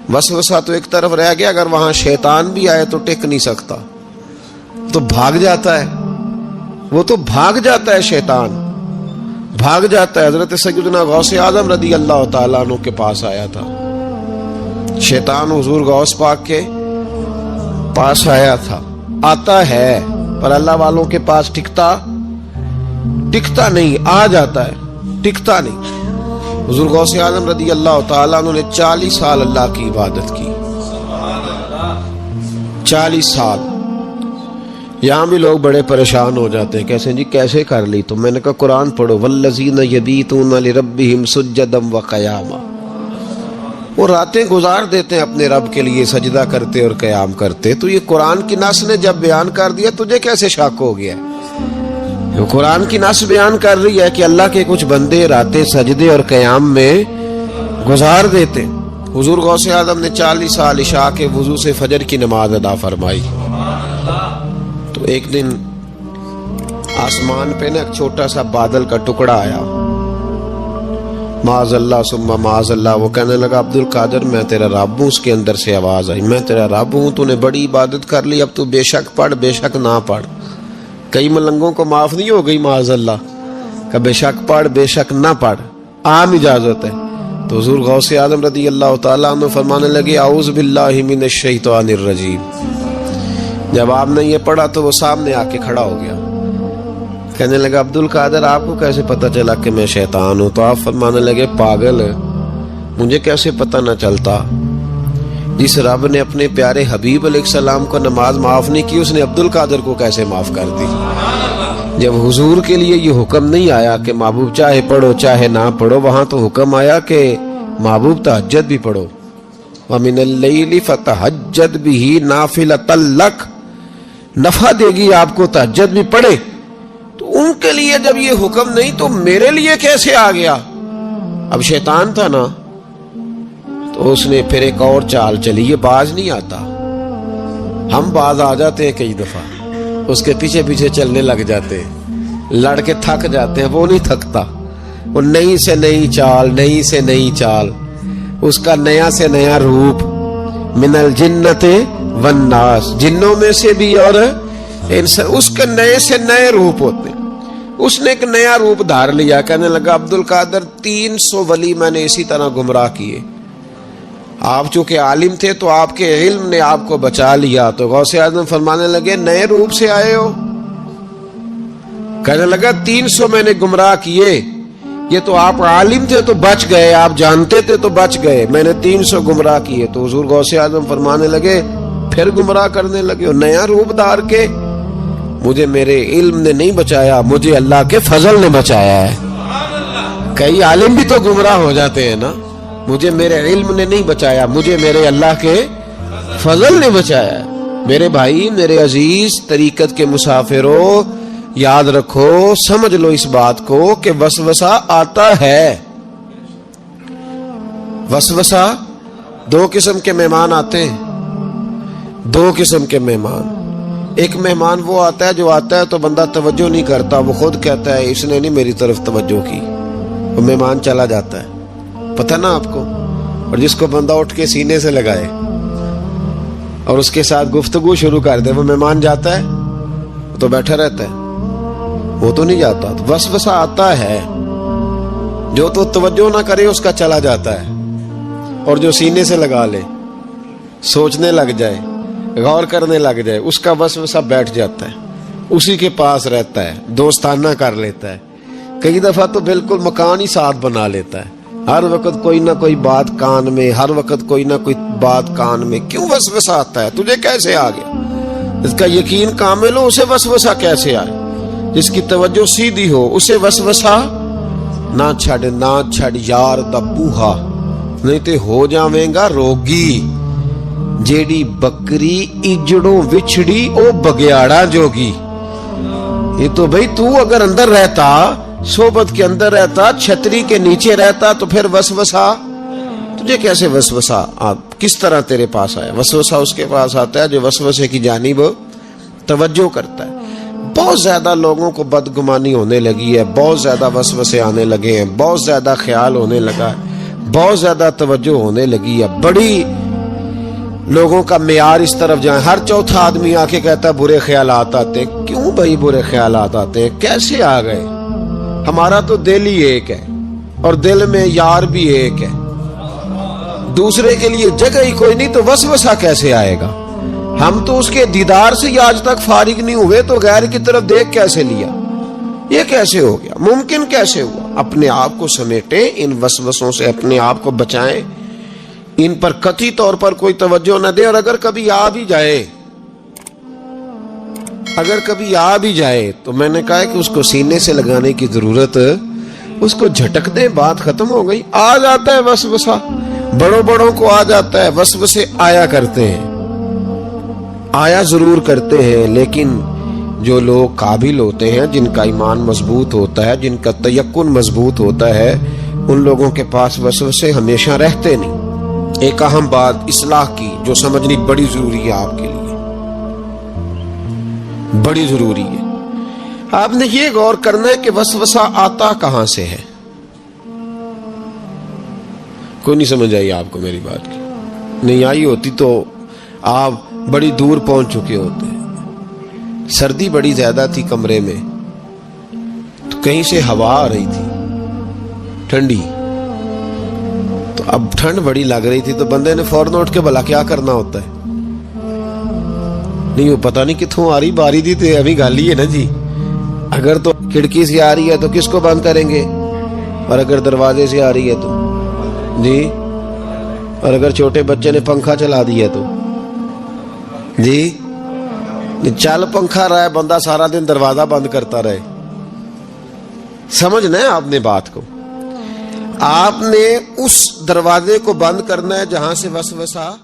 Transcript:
वसवसा तो एक तरफ रह गया, अगर वहां शैतान भी आए तो टिक नहीं सकता, तो भाग जाता है, वो तो भाग जाता है, शैतान भाग जाता है। हजरत सैयदना गौस आजम रदी अल्लाह ताला अन्हु के पास आया था, शैतान हुजूर गौस पाक के पास आया था, आता है, पर अल्लाह वालों के पास टिकता नहीं, आ जाता है, टिकता नहीं। हुजूर गौस आजम रदी अल्लाह ताला अन्हु ने 40 साल अल्लाह की इबादत की, 40 साल। यहाँ भी लोग बड़े परेशान हो जाते हैं, कैसे जी कैसे कर ली? तो मैंने कहा कुरान पढ़ो, वल्लज़ीना यबीतूना लिरब्बिहिम सुज्जदम व क़यामा, वो रातें गुजार देते हैं अपने रब के लिए सजदा करते और क़याम करते। तो ये कुरान की नस ने जब बयान कर दिया, तुझे कैसे शक हो गया? तो कुरान की नस बयान कर रही है कि अल्लाह के कुछ बंदे रातें सजदे और क़याम में गुजार देते। हुजूर गौस आज़म ने 40 साल इशा के वुजू से फजर की नमाज अदा फरमाई। तो एक दिन आसमान पे ना एक छोटा सा बादल का टुकड़ा आया, माज़अल्लाह सुम्मा माज़अल्लाह। वो कहने लगा अब्दुल कादिर मैं तेरा रब हूँ। उसके अंदर से आवाज आई, मैं तेरा रब हूँ, तूने बड़ी इबादत कर ली, अब तू बेशक पढ़ बेशक ना पढ़। कई मलंगों को माफ नहीं हो गई माज़अल्लाह का बेशक पढ़ बेशक ना पढ़, आम इजाजत है। तो हुजूर गौसे आज़म रदी अल्लाह ताला अन्हु फरमाने लगे औज़ु बिल्लाहि मिनश शैतानिर रजीम। जब आपने ये पढ़ा तो वो सामने आके खड़ा हो गया, कहने लगा अब्दुल कादिर आपको कैसे पता चला कि मैं शैतान हूँ? तो आप फरमाने लगे पागल, मुझे कैसे पता न चलता? जिस रब ने अपने प्यारे हबीब अलैहिस्सलाम को नमाज माफ नहीं की, उसने अब्दुल कादिर को कैसे माफ कर दी? जब हुजूर के लिए ये हुक्म नहीं आया कि महबूब चाहे पढ़ो चाहे ना पढ़ो, वहां तो हुक्म आया कि महबूब तहज्जुद भी पढ़ो, व मिनल लैली फतहज्जद बिही नाफिलतल लक, नफा देगी आपको तहज्जुद भी पढ़े। तो उनके लिए जब ये हुक्म नहीं तो मेरे लिए कैसे आ गया? अब शैतान था ना, तो उसने फिर एक और चाल चली, ये बाज नहीं आता, हम बाज आ जाते हैं कई दफा, उसके पीछे पीछे चलने लग जाते हैं, लड़के थक जाते हैं, वो नहीं थकता, वो नई से नई चाल, नई से नई चाल, उसका नया से नया रूप, मिनल जिन्नते वन्नास, जिन्नों में से भी और इंसान, उसके नए से नए रूप होते। उसने एक नया रूप धार लिया, कहने लगा अब्दुल कादिर 300 वली मैंने इसी तरह गुमराह किए, आप चूंकि आलिम थे तो आपके इल्म ने आपको बचा लिया। तो गौसे आज़म फरमाने लगे नए रूप से आए हो? कहने लगा 300 मैंने गुमराह किए, ये तो आप आलिम थे तो बच गए, आप जानते थे तो बच गए, मैंने 300 गुमराह किए। तो हुजूर गौसे आज़म फरमाने लगे फिर गुमराह करने लगे हो नया रूप धार के? मुझे मेरे इल्म ने नहीं बचाया, मुझे अल्लाह के फजल ने बचाया है। कई आलिम भी तो गुमराह हो जाते हैं ना, मुझे मेरे इल्म ने नहीं बचाया, मुझे मेरे अल्लाह के फजल ने बचाया। मेरे भाई मेरे अजीज तरीकत के मुसाफिरों, याद रखो, समझ लो इस बात को कि वसवसा आता है। वसवसा, दो किस्म के मेहमान आते हैं, दो किस्म के मेहमान। एक मेहमान वो आता है जो आता है तो बंदा तवज्जो नहीं करता, वो खुद कहता है इसने नहीं मेरी तरफ तवज्जो की, वो मेहमान चला जाता है, पता ना आपको। और जिसको बंदा उठ के सीने से लगाए और उसके साथ गुफ्तगू शुरू कर दे, वो मेहमान जाता है तो बैठा रहता है, वो तो नहीं जाता। तो वसवसा आता है, जो तो तवज्जो ना करे उसका चला जाता है, और जो सीने से लगा ले, सोचने लग जाए, गौर करने लग जाए, उसका वसवसा बैठ जाता है, उसी के पास रहता है, दोस्ताना कर लेता है, कई दफा तो बिल्कुल मकान ही साथ बना लेता है, हर वक्त कोई ना कोई बात कान में, हर वक्त कोई ना कोई बात कान में। क्यों वसवसा आता है? तुझे कैसे आ गया? जिसका यकीन कामिल हो उसे वसवसा कैसे आए? जिसकी तवज्जो सीधी हो उसे वसवसा ना छड़ यार दा बूहा, नहीं ते हो जावेगा रोगी। जेड़ी बकरी इजड़ों विछड़ी ओ बगयाड़ा जोगी। ये तो भाई तू अगर अंदर रहता, सोबत के अंदर रहता, छतरी के नीचे रहता, तो फिर वसवसा तुझे कैसे वसवसा किस तरह तेरे पास आया? वसवसा उसके पास आता है जो वसवसे की जानिब तवज्जो करता है। बहुत ज्यादा लोगों को बदगुमानी होने लगी है, बहुत ज्यादा वसवसे आने लगे हैं, बहुत ज्यादा ख्याल होने लगा है, बहुत ज्यादा तवज्जो होने लगी है, बड़ी लोगों का मेयार इस तरफ जाए, हर चौथा आदमी आके कहता है बुरे ख्यालात आते हैं। क्यों भाई बुरे ख्यालात आते हैं, कैसे आ गए? हमारा तो दिल ही एक है और दिल में यार भी एक है, दूसरे के लिए जगह ही कोई नहीं, तो वसवसा कैसे आएगा? हम तो उसके दीदार से आज तक फारिग नहीं हुए, तो गैर की तरफ देख कैसे लिया? ये कैसे हो गया? मुमकिन कैसे हुआ? अपने आप को समेटे, इन वसवसों से अपने आप को बचाएं, इन पर कतई तौर पर कोई तवज्जो न दे। और अगर कभी आ भी जाए तो मैंने कहा कि उसको सीने से लगाने की जरूरत, उसको झटक दे, बात खत्म हो गई। आ जाता है वसवसा, बड़ों को आ जाता है, वसवसे आया करते हैं, आया जरूर करते हैं, लेकिन जो लोग काबिल होते हैं, जिनका ईमान मजबूत होता है, जिनका तयक्कुन मजबूत होता है, उन लोगों के पास वसवसे हमेशा रहते नहीं। एक अहम बात इस्लाह की जो समझनी बड़ी जरूरी है, आपके लिए बड़ी जरूरी है। आपने ये गौर करना है कि वसवसा आता कहां से है। कोई नहीं समझ आई आपको मेरी बात की? नहीं आई होती तो आप बड़ी दूर पहुंच चुके होते। सर्दी बड़ी ज्यादा थी कमरे में, तो कहीं से हवा आ रही थी ठंडी, तो अब ठंड बड़ी लग रही थी, तो बंदे ने फौरन उठ के भला क्या करना होता है? नहीं, वो पता नहीं कित्थों आ रही, बारी दी थे अभी गाली है ना जी। अगर तो खिड़की से आ रही है तो किसको बंद करेंगे, और अगर दरवाजे से आ रही है तो जी, और अगर छोटे बच्चे ने पंखा चला दिया तो जी, चल पंखा रहा है, बंदा सारा दिन दरवाजा बंद करता रहे। समझना है आपने बात को, आपने उस दरवाजे को बंद करना है जहां से वसवसा